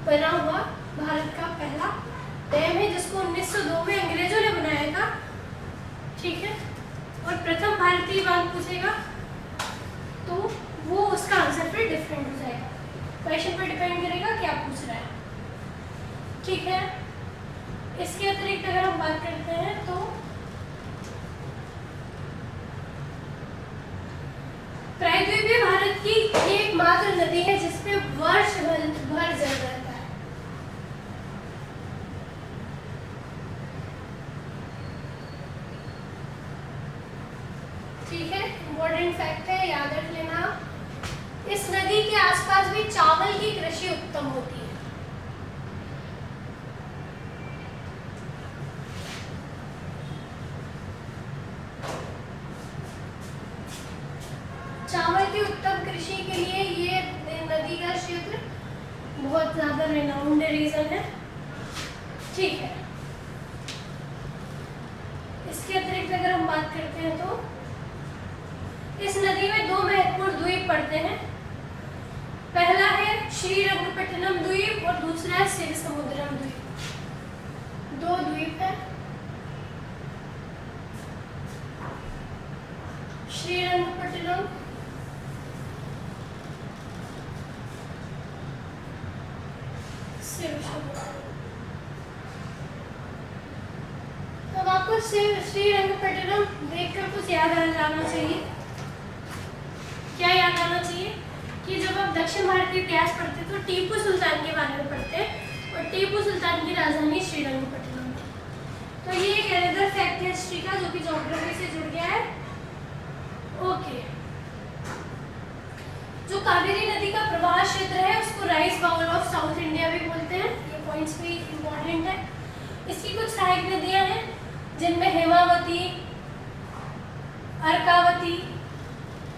बना हुआ भारत का पहला डैम है, जिसको 1902 में अंग्रेजों ने बनाया था। ठीक है, और प्रथम भारतीय बांध पूछेगा तो वो उसका आंसर फिर डिफरेंट हो जाएगा। क्वेश्चन पर डिपेंड करेगा क्या पूछ रहा है। ठीक है, इसके अतिरिक्त अगर हम बात करते हैं तो प्रायद्वीपीय भारत की एकमात्र नदी है जिसमें वर्ष भर जल रहता है। ठीक है, इम्पोर्टेंट फैक्ट है, याद रख लेना। इस नदी के आसपास भी चावल की कृषि उत्तम होती है। चावल की उत्तम कृषि के लिए ये नदी का क्षेत्र बहुत ज्यादा रेनाउंड रीजन है। ठीक है, इसके अतिरिक्त अगर हम बात करते हैं तो इस नदी में दो महत्वपूर्ण द्वीप पड़ते हैं। पहला है श्रीरंगपट्टनम द्वीप और दूसरा है शिव समुद्रम द्वीप। दो द्वीप है, श्रीरंगपट्टनम शिव समुद्रम। अब आपको श्रीरंगपट्टनम देखकर कुछ याद आ जाना चाहिए। क्या याद आना चाहिए कि जब आप दक्षिण भारत के इतिहास पढ़ते तो टीपू सुल्तान के बारे में पढ़ते हैं और टीपू सुल्तान की राजधानी श्रीरंगपट्टनम थी। तो ये एक अनदर फैक्ट है हिस्ट्री का जो कि ज्योग्राफी से जुड़ गया है। ओके, जो कावेरी नदी का प्रवाह क्षेत्र है उसको rice bowl of south India भी बोलते हैं। ये पॉइंट्स भी इम्पोर्टेंट है। इसकी कुछ सहायक नदियां हैं जिनमें हेमावती, अर्कावती,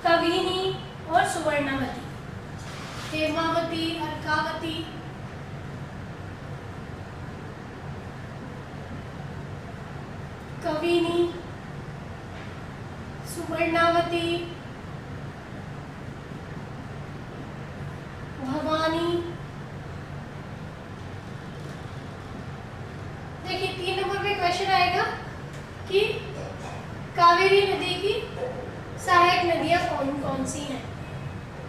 कविनी और सुवर्णावती। हेमावती, अर्कावती, कविनी, सुवर्णावती, भवानी। देखिए 3 नंबर पे क्वेश्चन आएगा कि कावेरी नदी की सहायक नदियां कौन कौन सी हैं।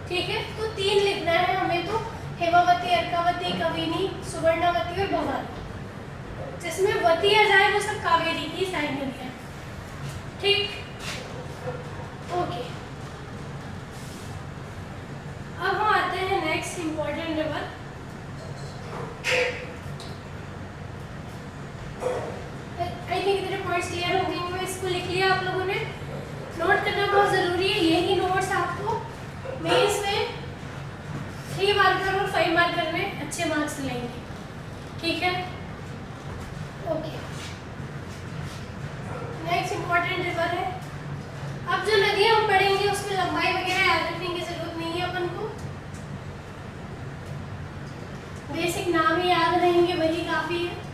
ठीक है, तो 3 लिखना है हमें तो, हेमावती, अर्कावती, कविनी, सुवर्णावती और भवानी। जिसमें वती आ जाए वो सब कावेरी की सहायक नदियां। ठीक, ओके। अब हम आते हैं next important river. I think इतने पॉइंट्स क्लियर हो गए, इसको लिख लिया आप लोगों ने। नोट करना बहुत जरूरी है, यही नोट्स आपको मेंस में 3 मार्कर और 5 मार्कर में अच्छे मार्क्स मिलेंगे। ठीक है, ओके। नेक्स्ट इंपॉर्टेंट रिवर है। अब जो नदियां हम पढ़ेंगे उसमें लंबाई वगैरह याद रखने की जरूरत नहीं है अपन को, बेसिक नाम ही याद रहेंगे वही काफी है।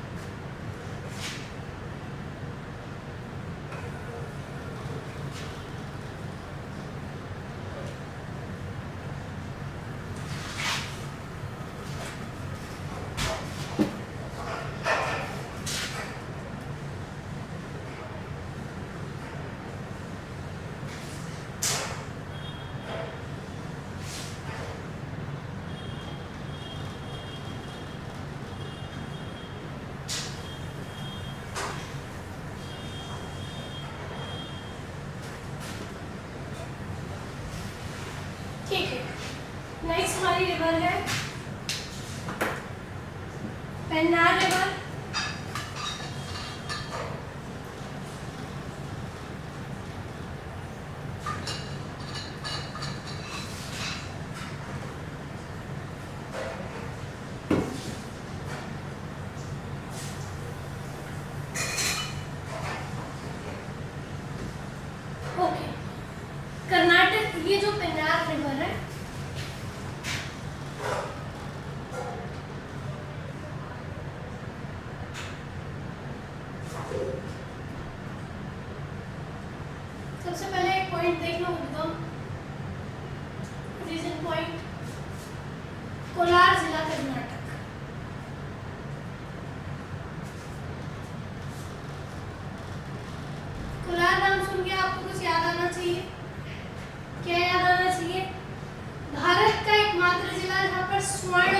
ठीक है, नेक्स्ट हमारी रिवर है पेन्नार रिवर। ओके, कर्नाटक, ये जो पेन्नार रिवर है सबसे पहले एक पॉइंट देख लो, उद्गम रीजन पॉइंट कोलार जिला कर्नाटक। कोलार नाम सुन के आपको कुछ याद आना चाहिए। क्या याद आना चाहिए? भारत का एकमात्र जिला जहाँ पर स्वर्ण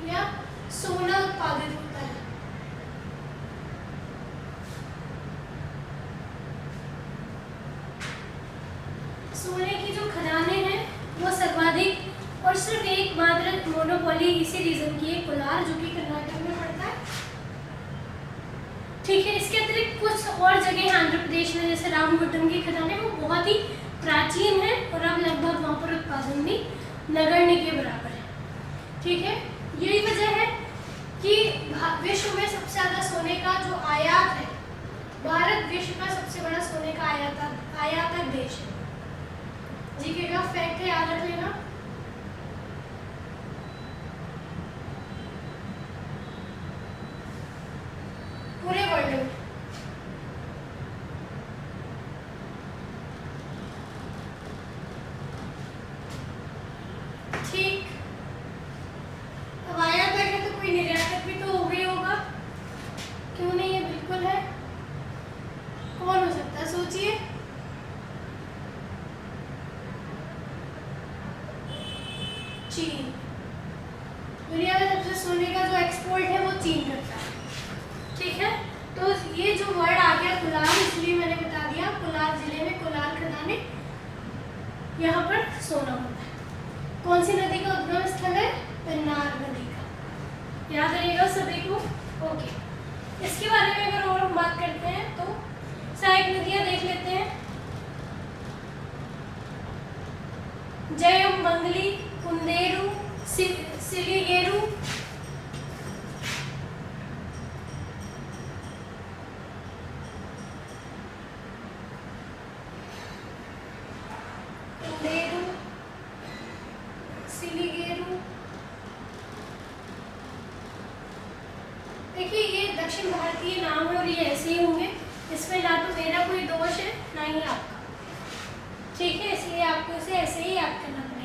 या सोना उत्पादित होता है। सोने की जो खदानें हैं वो सर्वाधिक और सिर्फ एकमात्र मोनोपोली इसी रीजन की है, कोलार, जो कि कर्नाटक में पड़ता है। ठीक है, इसके अतिरिक्त कुछ और जगह आंध्र प्रदेश में, जैसे रामगुड्डम की खदानें, वो बहुत ही प्राचीन है और अब लगभग वहाँ पर उत्पादन भी नगण्य के बराबर है। ठीक है, यही वजह है कि विश्व में सबसे ज़्यादा सोने का जो आयात है, भारत विश्व का सबसे बड़ा सोने का आयातक देश है। जीके का फैक्ट है, याद रख लेना। पूरे वर्ल्ड में ठीक। अब आयातक है तो कोई निर्यातक भी तो हो गई होगा, क्यों नहीं है? बिल्कुल है। कौन हो सकता है, सोचिए। चीन। दुनिया में सबसे सोने का जो एक्सपोर्ट है वो चीन करता है। ठीक है, तो ये जो वर्ड आ गया कोलार, इसलिए मैंने बता दिया कोलार जिले में कोलार खदानें, यहाँ पर सोना होता है। कौन सी नदी का उद्गम स्थल है? पेन्नार नदी का, याद रहेगा सभी को। ओके, इसके बारे में अगर और हम बात करते हैं तो सहायक नदियाँ देख लेते हैं। जयमंगली, कुंदेरू, सिलिगेरू, कुंदेरू, सिलिगेरू। देखिए, ये दक्षिण भारतीय नाम है और ये ऐसे ही होंगे, इसमें ना तो मेरा कोई दोष है ना ही आपका। ठीक है, इसलिए आपको इसे ऐसे ही याद करना पड़ेगा।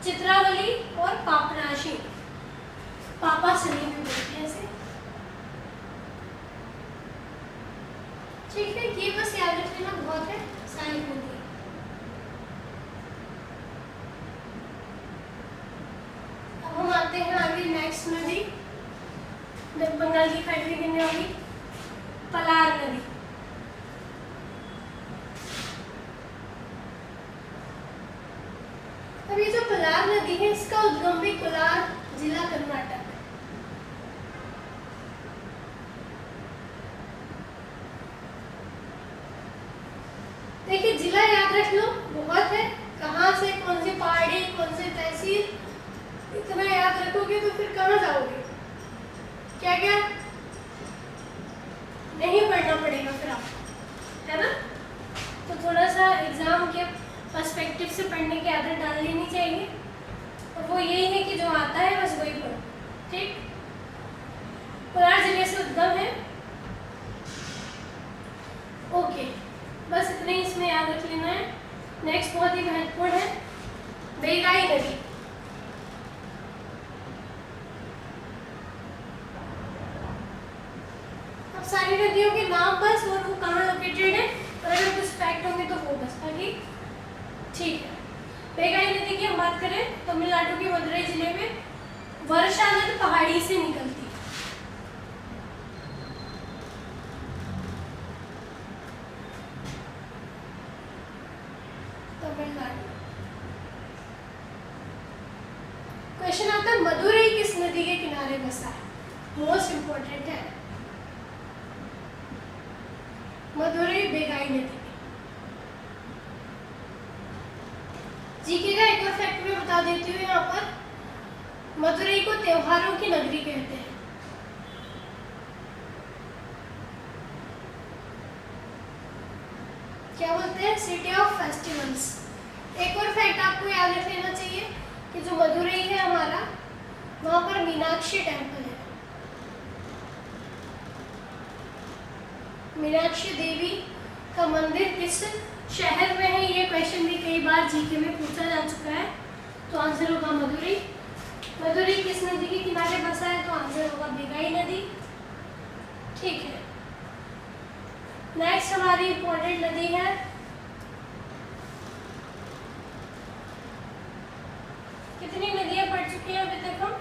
चित्रावली और पापनाशी, पापासनी भी बोलते हैं इसे। ठीक है, ये बस याद रख लेना बहुत है, सहायक नदी। अब हम आते हैं आगे नेक्स्ट नदी, बंगाल की खाड़ी में गिरने वाली पलार नदी। अब ये जो पलार नदी है, इसका उद्गम भी कोलार जिला कर्नाटक। देखिए, जिला याद रख लो, बहुत है, कहाँ से, कौन सी पहाड़ी, कौन सी तहसील, इतना याद रखोगे तो फिर कहाँ जाओगे? क्या क्या नहीं पढ़ना पड़ेगा फिर आपको, है ना? तो थोड़ा सा एग्जाम के पर्सपेक्टिव से पढ़ने की आदत डाल लेनी चाहिए, और वो यही है कि जो आता है बस वही पढ़ो। ठीक, कोलार जिले से उद्गम है। ओके, बस इतना ही इसमें याद रख लेना है। नेक्स्ट बहुत ही महत्वपूर्ण है, बेगाई नदी। अब सारी नदियों के नाम बस, और वो कहाँ लोकेटेड है, और अगर कुछ फैक्ट होंगे तो वो बस आगे। ठीक है, बेगाई नदी की हम बात करें, तमिलनाडु के मदुरई जिले में वर्षा नदी पहाड़ी से निकलती है। तमिलनाडु क्वेश्चन आता है मदुरई किस नदी के किनारे बसा है, मोस्ट इंपॉर्टेंट है। मदुरई बेगाई नदी। जीके का एक और फैक्ट मैं बता देती हूँ यहाँ पर, मदुरई को त्योहारों की नगरी कहते हैं। क्या बोलते हैं, सिटी ऑफ फेस्टिवल्स। एक और फैक्ट आपको याद रख लेना चाहिए कि जो मदुरई है हमारा, वहां पर मीनाक्षी टेम्पल है। मीनाक्षी देवी का मंदिर किस शहर में है, ये क्वेश्चन भी कई बार जीके में पूछा जा चुका है। तो आंसर होगा मदुरई। मदुरई किस नदी के किनारे बसा है, तो आंसर होगा बेगाई नदी। ठीक है, नेक्स्ट हमारी इंपॉर्टेंट नदी है कितनी नदियां पढ़ चुके हैं अभी तक हम,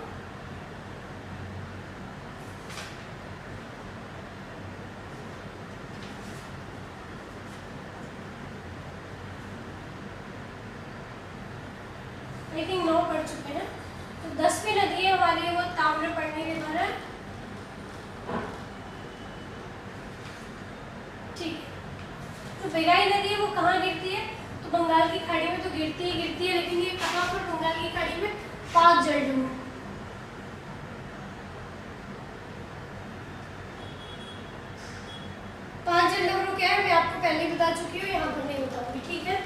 आई थिंक 9 पढ़ चुके हैं। तो 10वीं नदी है हमारी वो ताम्रपर्णी रिवर है। ठीक है, तो बेगाई नदी है वो कहाँ गिरती है, तो बंगाल की खाड़ी में तो गिरती है, लेकिन ये कहाँ पर, बंगाल की खाड़ी में पाक जलडोंगर। पाक जलडोंगर क्या है मैं आपको पहले बता चुकी हूँ, यहाँ पर नहीं बताऊंगी। ठीक है,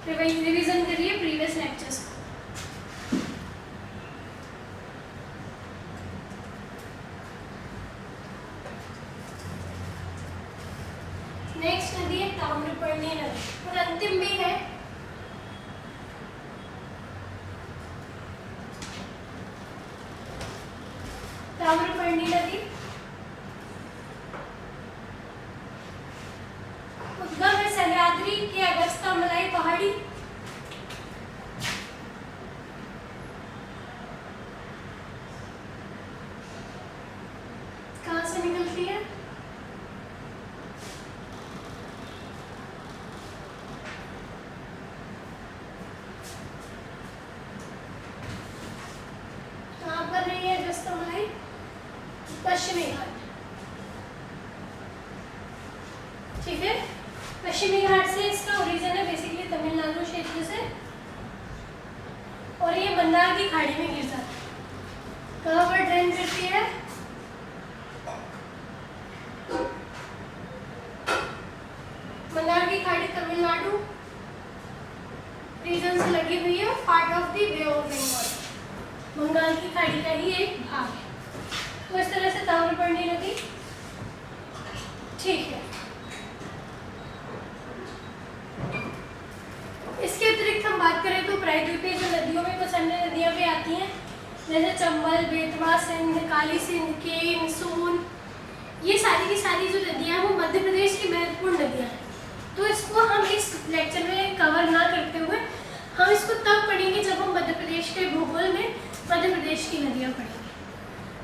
रिवीजन करिए प्रीवियस लेक्चर्स का। नेक्स्ट नदी है ताम्रपर्णी नदी, और अंतिम भी है। ताम्रपर्णी नदी उद्गम है सह्याद्री के अगस्त्यामलाई पहाड़ी। कहाँ से निकलती है, पश्चिमी घाट। ठीक है, पश्चिमी घाट से इसका ओरिजिन है बेसिकली तमिलनाडु क्षेत्र से, और ये बंगाल की खाड़ी में गिर जाता है। कहाँ पर ट्रेन गिरती है, बंगाल की खाड़ी तमिलनाडु रीजन से लगी हुई है, part of the bay of Bengal, Bengal की खाड़ी का ही एक भाग है। तो इस तरह से ताम्रपर्णी नदी। ठीक है, इसके अतिरिक्त हम बात करें तो प्रायद्वीपीय जो नदियों में कुछ अन्य नदियां भी आती हैं, जैसे चंबल, बेतवा, सिंध, काली सिंध, केन, सोन। ये सारी की सारी जो नदियां हैं वो मध्य प्रदेश की महत्वपूर्ण नदियां हैं। तो इसको हम इस लेक्चर में कवर ना करते हुए हम इसको तब पढ़ेंगे जब हम मध्य प्रदेश के भूगोल में मध्य प्रदेश की नदियां पढ़ेंगे।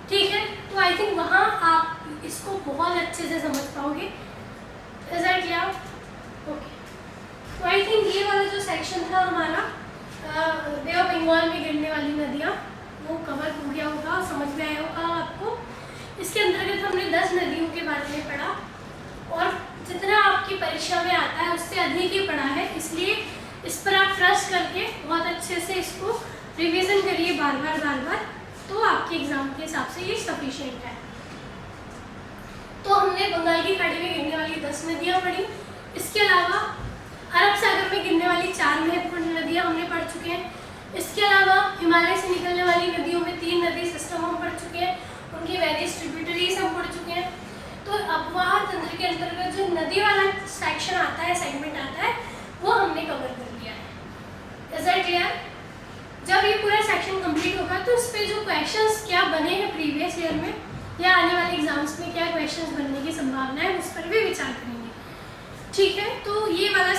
ठीक है, तो आई थिंक वहाँ आप इसको बहुत अच्छे से समझ पाओगे। ओके, तो आई थिंक ये वाला जो सेक्शन था हमारा बे ऑफ बंगाल में गिरने वाली नदियाँ, वो कवर हो गया होगा, समझ में आया होगा आपको। इसके अंतर्गत हमने 10 नदियों के बारे में पढ़ा, और जितना आपकी परीक्षा में आता है उससे अधिक ही पढ़ा है, इसलिए इस पर आप ट्रस्ट करके बहुत अच्छे से इसको रिवीजन करिए बार बार, तो आपके एग्जाम के हिसाब से ये सफिशिएंट है। तो हमने बंगाल की खाड़ी में गिरने वाली 10 नदियाँ पढ़ी। इसके अलावा अरब सागर में गिरने वाली 4 महत्वपूर्ण नदियाँ हमने पढ़ चुके हैं। इसके अलावा हिमालय से निकलने वाली नदियों में 3 नदी सिस्टम हम पढ़ चुके हैं, उनकी वेरियस ट्रिब्यूटरीज हम पढ़ चुके हैं। तो अपवाह तंत्र के अंतर्गत जो नदी वाला सेक्शन आता है, सेगमेंट आता है, वो हमने कवर कर लिया है। Is that clear? जब ये पूरा सेक्शन कंप्लीट होगा तो इस पे जो क्वेश्चंस क्या बने हैं प्रीवियस ईयर में या आने वाले एग्जाम्स में क्या क्वेश्चंस बनने की संभावना है, उस पर भी विचार करेंगे। ठीक है, तो ये वाला